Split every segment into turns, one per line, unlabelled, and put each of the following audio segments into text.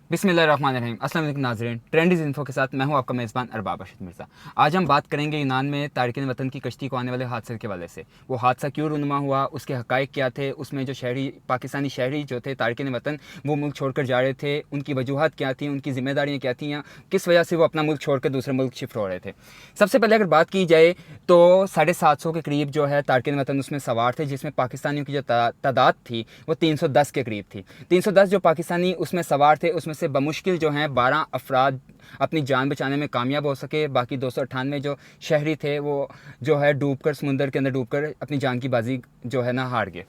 बिस्मिल्लाहिर्रहमानिर्रहीम। अस्सलाम वालेकुम नाज़रीन, ट्रेंडीज़ इन्फो के साथ मैं हूं आपका मेज़बान अरबाब रशीद मिर्ज़ा। आज हम बात करेंगे यूनान में तारिकीन वतन की कश्ती को आने वाले हादसे के हवाले से। वो हादसा क्यों रूनुमा हुआ, उसके हक़ाइक़ क्या थे, उसमें जो शहरी पाकिस्तानी शहरी जो थे तारिकीन वतन वो मुल्क छोड़कर जा रहे थे, उनकी वजूहत क्या थी, उनकी ज़िम्मेदारियाँ क्या थी, या किस वजह से वो अपना मुल्क छोड़कर दूसरे मुल्क शिफ्ट हो रहे थे। सबसे पहले अगर बात की जाए तो 750 के करीब जो है तारिकीन वतन उसमें सवार थे, जिसमें पाकिस्तानियों की जो तादाद थी वो 310 के करीब थी। 310 जो पाकिस्तानी उसमें सवार थे, उसमें से बमुश्किल जो हैं 12 अफराद अपनी जान बचाने में कामयाब हो सके। बाकी 298 जो शहरी थे वो जो है डूबकर, समुंदर के अंदर डूबकर अपनी जान की बाजी जो है ना हार गए।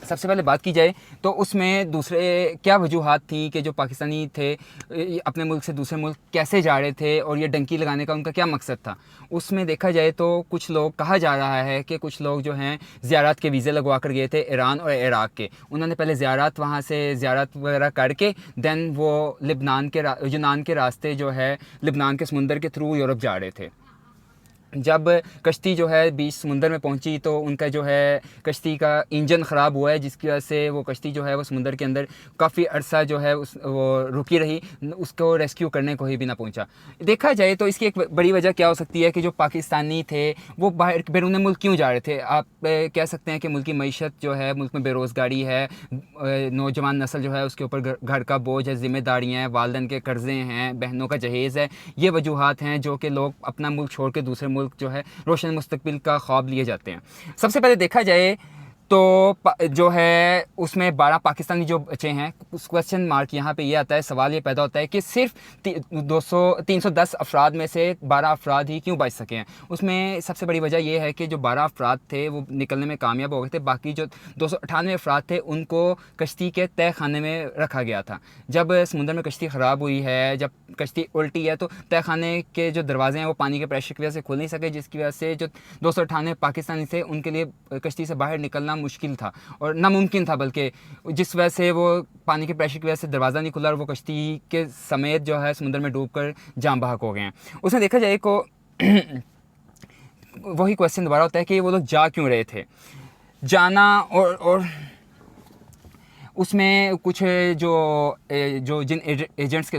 सबसे पहले बात की जाए तो उसमें दूसरे क्या वजूहात थी कि जो पाकिस्तानी थे अपने मुल्क से दूसरे मुल्क कैसे जा रहे थे और ये डंकी लगाने का उनका क्या मकसद था। उसमें देखा जाए तो कुछ लोग, कहा जा रहा है कि कुछ लोग जो हैं ज़ियारत के वीज़े लगवा कर गए थे ईरान और इराक़ के। उन्होंने पहले ज़ियारत वहाँ से ज़ियारत वगैरह करके दैन वो यूनान के रास्ते जो है लिबनान के समुंदर के थ्रू यूरोप जा रहे थे। जब कश्ती जो है बीच समुंदर में पहुंची तो उनका जो है कश्ती का इंजन ख़राब हुआ है, जिसकी वजह से वो कश्ती जो है वो समुंदर के अंदर काफ़ी अरसा जो है वो रुकी रही, उसको रेस्क्यू करने को ही भी ना पहुंचा। देखा जाए तो इसकी एक बड़ी वजह क्या हो सकती है कि जो पाकिस्तानी थे वो बाहर बैरून मुल्क क्यों जा रहे थे। आप कह सकते हैं कि मुल्क की मईशत जो है, मुल्क में बेरोज़गारी है, नौजवान नस्ल जो है उसके ऊपर घर का बोझ है, ज़िम्मेदारियाँ हैं, वालिदैन के कर्ज़े हैं, बहनों का जहेज़ है। ये वजूहात हैं जो कि लोग अपना मुल्क छोड़ के दूसरे मुल्क जो है रोशन मुस्तकबिल का ख्वाब लिए जाते हैं। सबसे पहले देखा जाए तो जो है उसमें 12 पाकिस्तानी जो बचे हैं, उस क्वेश्चन मार्क यहाँ पे ये आता है, सवाल ये पैदा होता है कि सिर्फ 310 अफराद में से 12 अफराद ही क्यों बच सके हैं। उसमें सबसे बड़ी वजह यह है कि जो 12 अफराद थे वो निकलने में कामयाब हो गए थे। बाकी जो 298 अफराद थे उनको कश्ती के तय खाने में रखा गया था। जब समुद्र में कश्ती ख़राब हुई है, जब कश्ती उल्टी है, तो तय खाने के जो दरवाजे हैं वो पानी के प्रेशर की वजह से खुल नहीं सके, जिसकी वजह से जो 298 पाकिस्तानी थे उनके लिए कश्ती से बाहर निकलना मुश्किल था और नामुमकिन था, बल्कि जिस वजह से वो पानी के प्रेशर की वजह से दरवाज़ा नहीं खुला और वो कश्ती के समेत जो है समुद्र में डूबकर जान बहक हो गए हैं। उसमें देखा जाए को वही क्वेश्चन दोबारा होता है कि वो लोग जा क्यों रहे थे। जाना और उसमें कुछ जो जिन एजेंट्स के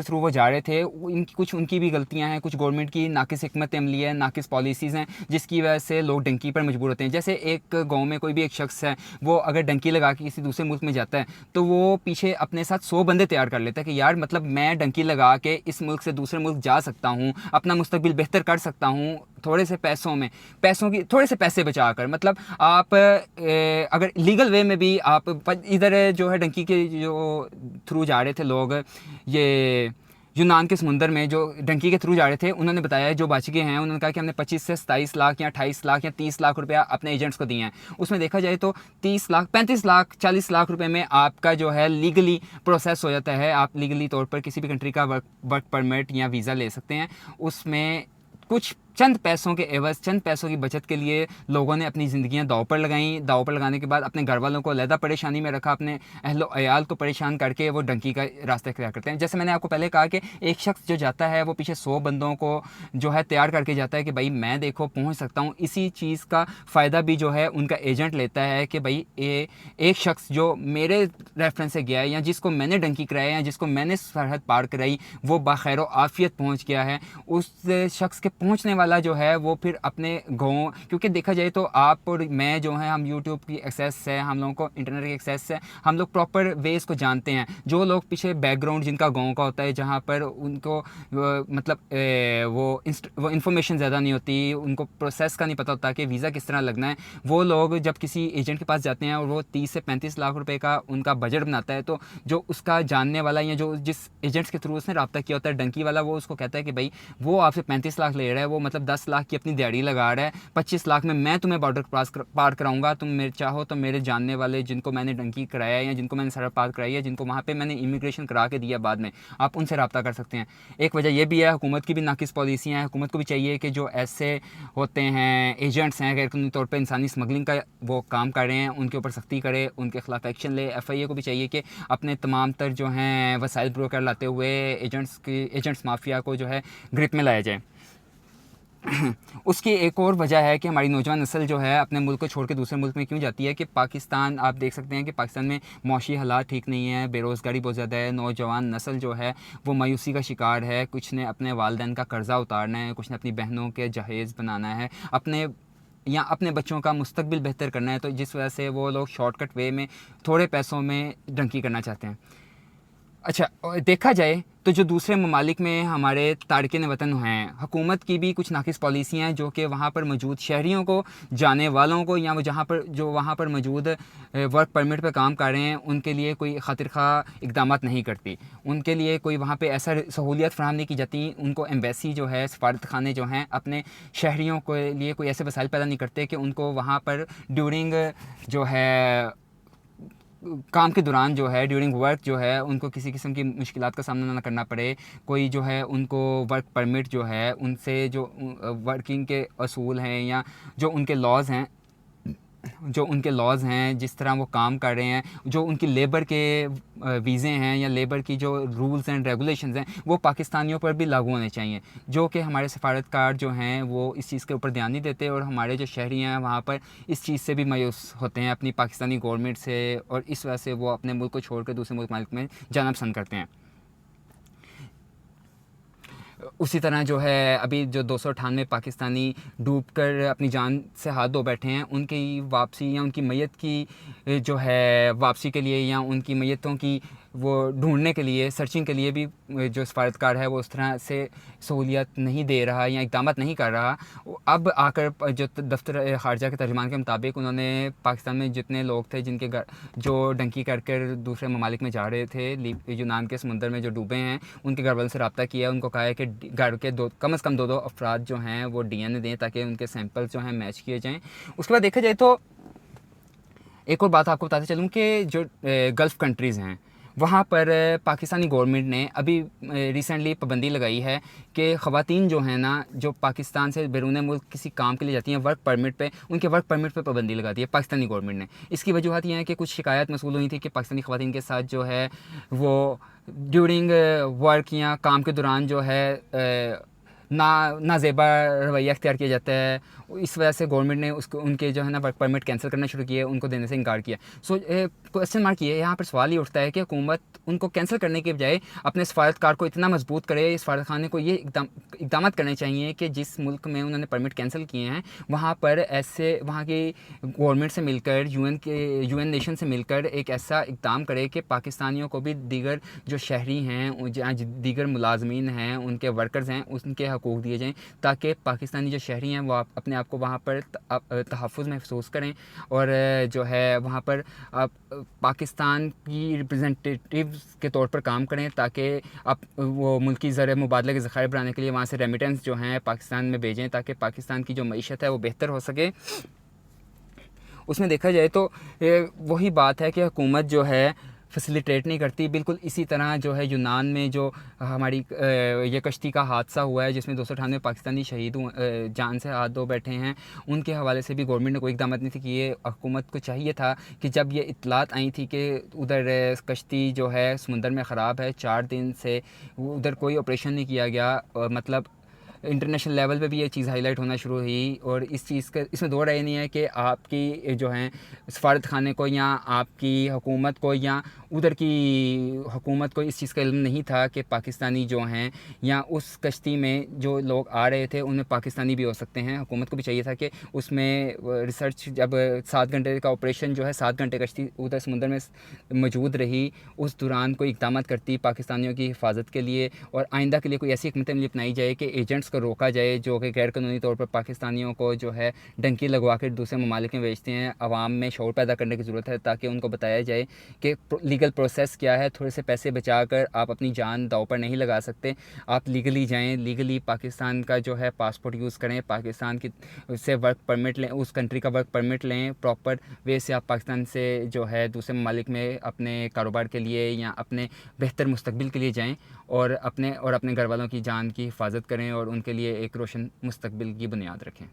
थ्रू वो जा रहे थे, कुछ उनकी भी गलतियां हैं, कुछ गवर्नमेंट की नाकिस हिकमत अमली है, नाकिस पॉलिसीज़ हैं, जिसकी वजह से लोग डंकी पर मजबूर होते हैं। जैसे एक गांव में कोई भी एक शख्स है, वो अगर डंकी लगा के किसी दूसरे मुल्क में जाता है तो वो पीछे अपने साथ 100 बंदे तैयार कर लेता है कि यार मतलब मैं डंकी लगा के इस मुल्क से दूसरे मुल्क जा सकता हूँ, अपना मुस्तकबिल बेहतर कर सकता हूँ थोड़े से पैसों की थोड़े से पैसे बचा कर। मतलब आप अगर लीगल वे में भी आप इधर जो है डंकी के जो थ्रू जा रहे थे लोग, ये यूनान के समुंदर में जो डंकी के थ्रू जा रहे थे, उन्होंने बताया, जो बच गए हैं उन्होंने कहा कि हमने 25 से 27 लाख या 28 लाख या 30 लाख रुपया अपने एजेंट्स को दिए हैं। उसमें देखा जाए तो 30 लाख, 35 लाख, 40 लाख रुपए में आपका जो है लीगली प्रोसेस हो जाता है। आप लीगली तौर पर किसी भी कंट्री का वर्क परमिट या वीज़ा ले सकते हैं। उसमें कुछ चंद पैसों के एवज, चंद पैसों की बचत के लिए लोगों ने अपनी ज़िंदगियां दांव पर लगाई। दांव पर लगाने के बाद अपने घर वालों को अलहदा परेशानी में रखा, अपने अहलो अयाल को परेशान करके वो डंकी का रास्ता इख्तियार करते हैं। जैसे मैंने आपको पहले कहा कि एक शख्स जो जाता है वो पीछे 100 बंदों को जो है तैयार करके जाता है कि भाई मैं देखो पहुँच सकता हूँ। इसी चीज़ का फ़ायदा भी जो है उनका एजेंट लेता है कि भाई एक शख्स जो मेरे रेफरेंस से गया है या जिसको मैंने डंकी कराया या जिसको मैंने सरहद पार कराई वो बाखैर आफियत पहुँच गया है, उस शख्स के पहुँचने वाला जो है वो फिर अपने गाँव, क्योंकि देखा जाए तो आप और मैं जो है हम यूट्यूब की एक्सेस है, हम लोगों को इंटरनेट की एक्सेस है, हम लोग प्रॉपर वेज को जानते हैं। जो लोग पीछे बैकग्राउंड जिनका गाँव का होता है, जहाँ पर उनको मतलब वो इन्फॉर्मेशन ज़्यादा नहीं होती, उनको प्रोसेस का नहीं पता होता कि वीज़ा किस तरह लगना है, वो लोग जब किसी एजेंट के पास जाते हैं और वो 30 से 35 लाख रुपए का उनका बजट बनाता है, तो जो उसका जानने वाला या जो जिस एजेंट्स के थ्रू उसने रब्ता किया होता है डंकी वाला, वो उसको कहता है कि भाई वो आपसे 35 लाख ले रहा है, वो मतलब 10 लाख की अपनी दिहाड़ी लगा रहा है, 25 लाख में मैं तुम्हें बॉर्डर पार कराऊंगा, तुम मेरे चाहो तो मेरे जानने वाले जिनको मैंने डंकी कराया या जिनको मैंने सरहद पार कराई है, जिनको वहाँ पे मैंने इमिग्रेशन करा के दिया बाद में, आप उनसे रब्ता कर सकते हैं। एक वजह यह भी है, हुकूमत की भी नाकिस पॉलिसियाँ हैं। हुकूमत को भी चाहिए कि जो ऐसे होते हैं एजेंट्स हैं गैरकानूनी तौर पर इंसानी स्मगलिंग का वो काम कर रहे हैं, उनके ऊपर सख्ती करे, उनके खिलाफ एक्शन ले। FIA को भी चाहिए कि अपने तमाम तर जो हैं वसाइल ब्रोकर लाते हुए एजेंट्स माफिया को जो है ग्रिप में लाया जाए। उसकी एक और वजह है कि हमारी नौजवान नस्ल जो है अपने मुल्क को छोड़ के दूसरे मुल्क में क्यों जाती है कि पाकिस्तान, आप देख सकते हैं कि पाकिस्तान में मौशी हालात ठीक नहीं है, बेरोज़गारी बहुत ज़्यादा है, नौजवान नस्ल जो है वो मायूसी का शिकार है। कुछ ने अपने वालिदैन का कर्ज़ा उतारना है, कुछ ने अपनी बहनों के जहेज़ बनाना है, अपने बच्चों का मुस्तकबिल बेहतर करना है, तो जिस वजह से वो लोग शॉर्टकट वे में थोड़े पैसों में डंकी करना चाहते हैं। अच्छा, और देखा जाए तो जो दूसरे ममालिक में हमारे तारकिन वतन हैं, हुकूमत की भी कुछ नाकिस पॉलिसियाँ हैं जो कि वहाँ पर मौजूद शहरियों को, जाने वालों को, या वो वहाँ पर मौजूद वर्क परमिट पर काम कर रहे हैं, उनके लिए कोई खातिर खा इकदाम नहीं करती। उनके लिए कोई वहाँ पे ऐसा सहूलियत फराहम नहीं की जाती। उनको एम्बेसी जो है, सफारत खाने जो हैं, अपने शहरियों के लिए कोई ऐसे वसाइल पैदा नहीं करते कि उनको वहाँ पर ड्यूरिंग जो है काम के दौरान जो है, ड्यूरिंग वर्क जो है, उनको किसी किस्म की मुश्किलात का सामना ना करना पड़े। कोई जो है उनको वर्क परमिट जो है, उनसे जो वर्किंग के असूल हैं या जो उनके लॉज़ हैं, जिस तरह वो काम कर रहे हैं, जो उनकी लेबर के वीज़े हैं या लेबर की जो रूल्स एंड रेगुलेशंस हैं, वो पाकिस्तानियों पर भी लागू होने चाहिए। जो कि हमारे सफारतकार जो हैं वो इस चीज़ के ऊपर ध्यान नहीं देते, और हमारे जो शहरी हैं वहाँ पर इस चीज़ से भी मायूस होते हैं अपनी पाकिस्तानी गवर्नमेंट से, और इस वजह से वो अपने मुल्क को छोड़ कर दूसरे मुल्क में जाना पसंद करते हैं। उसी तरह जो है अभी जो 298 पाकिस्तानी डूब कर अपनी जान से हाथ धो बैठे हैं, उनकी वापसी या उनकी मैयत की जो है वापसी के लिए, या उनकी मैयतों की वो ढूंढने के लिए, सर्चिंग के लिए भी जो सफारतकार है वो उस तरह से सहूलियत नहीं दे रहा या इक़दाम नहीं कर रहा। अब आकर जो दफ्तर ख़ारजा के तर्जुमान के मुताबिक उन्होंने पाकिस्तान में जितने लोग थे जिनके घर जो डंकी कर कर दूसरे ममालिक में जा रहे थे, यूनान के समुंदर में जो डूबे हैं, उनके घर वालों से रब्ता किया। उनको कहा है कि घर के कम से कम दो अफराद जो हैं वो DNA दें ताकि उनके सैंपल्स जो हैं मैच किए जाएँ। उसके बाद देखा जाए तो एक और बात आपको बताते चलूँ कि जो गल्फ़ कंट्रीज़ हैं, वहाँ पर पाकिस्तानी गवर्नमेंट ने अभी रिसेंटली पाबंदी लगाई है कि ख़वातीन जो हैं ना, जो पाकिस्तान से बैरून मुल्क किसी काम के लिए जाती हैं वर्क परमिट पे, उनके वर्क परमिट पे पाबंदी लगा दी है पाकिस्तानी गवर्नमेंट ने। इसकी वजूहत ये है कि कुछ शिकायत मसूल हुई थी कि पाकिस्तानी ख़वातीन के साथ जो है वो ड्यूरिंग वर्क या काम के दौरान जो है नाजेबा रवैया अख्तियार किया जाता है। इस वजह से गवर्नमेंट ने उनके जो है ना वर्क परमिट कैंसिल करना शुरू किए, उनको देने से इनकार किया। क्वेश्चन मार्क ये यहाँ पर सवाल ये उठता है कि हुकूमत उनको कैंसिल करने के बजाय अपने सफारतकार को इतना मजबूत करे, सफारत खाने को ये इकदाम करने चाहिए कि जिस मुल्क में उन्होंने परमिट कैंसिल किए हैं वहाँ पर ऐसे वहाँ की गवर्नमेंट से मिलकर, UN नेशन से मिलकर एक ऐसा इकदाम करे कि पाकिस्तानियों को भी दीगर जो शहरी हैं, दीगर मुलाजमीन हैं, उनके वर्कर्स हैं, उनके हकूक़ दिए जाएँ, ताकि पाकिस्तानी जो शहरी हैं वो अपने आप को वहाँ पर तहफ़्फ़ुज़ महसूस करें, और जो है वहाँ पर पाकिस्तान की रिप्रेजेंटेटिव्स के तौर पर काम करें, ताकि वो मुल्की ज़र मुबादले के ज़खायर बढ़ाने के लिए वहाँ से रेमिटेंस जो हैं पाकिस्तान में भेजें, ताकि पाकिस्तान की जो मईशत है वो बेहतर हो सके। उसमें देखा जाए तो वही बात है कि हुकूमत जो है फैसिलिटेट नहीं करती। बिल्कुल इसी तरह जो है यूनान में जो हमारी ये कश्ती का हादसा हुआ है जिसमें 298 पाकिस्तानी शहीद जान से हाथ धो बैठे हैं, उनके हवाले से भी गवर्नमेंट ने कोई इक़दाम नहीं किए। हुकूमत को चाहिए था कि जब ये इत्तलात आई थी कि उधर कश्ती जो है समुंदर में ख़राब है, 4 दिन से उधर कोई ऑपरेशन नहीं किया गया, मतलब इंटरनेशनल लेवल पे भी ये चीज़ हाईलाइट होना शुरू हुई। और इस चीज़ का इसमें दो राय नहीं है कि आपकी जो हैं सफारत खाने को या आपकी हुकूमत को या उधर की हुकूमत को इस चीज़ का इल्म नहीं था कि पाकिस्तानी जो हैं या उस कश्ती में जो लोग आ रहे थे उनमें पाकिस्तानी भी हो सकते हैं। हुकूमत को भी चाहिए था कि उसमें रिसर्च, जब 7 घंटे का ऑपरेशन जो है 7 घंटे कश्ती उधर समुंदर में मौजूद रही, उस दौरान कोई इक़दाम करती पाकिस्तानियों की हिफाजत के लिए, और आइंदा के लिए कोई ऐसी हिकमत अमली अपनाई जाए कि एजेंट्स को रोका जाए जो कि गैर कानूनी तौर पर पाकिस्तानियों को जो है डंकी लगवा कर दूसरे ममालिक में बेचते हैं। आवाम में शऊर पैदा करने की ज़रूरत है ताकि उनको बताया जाए कि लीगल प्रोसेस क्या है। थोड़े से पैसे बचाकर आप अपनी जान दांव पर नहीं लगा सकते। आप लीगली जाएं, लीगली पाकिस्तान का जो है पासपोर्ट यूज़ करें, पाकिस्तान की से वर्क परमिट लें, उस कंट्री का वर्क परमिट लें, प्रॉपर वे से आप पाकिस्तान से जो है दूसरे ममालिक में अपने कारोबार के लिए या अपने बेहतर मुस्तकबिल के लिए जाएँ, और अपने घर वालों की जान की हिफाजत करें और उनके लिए एक रोशन मुस्तकबिल की बुनियाद रखें।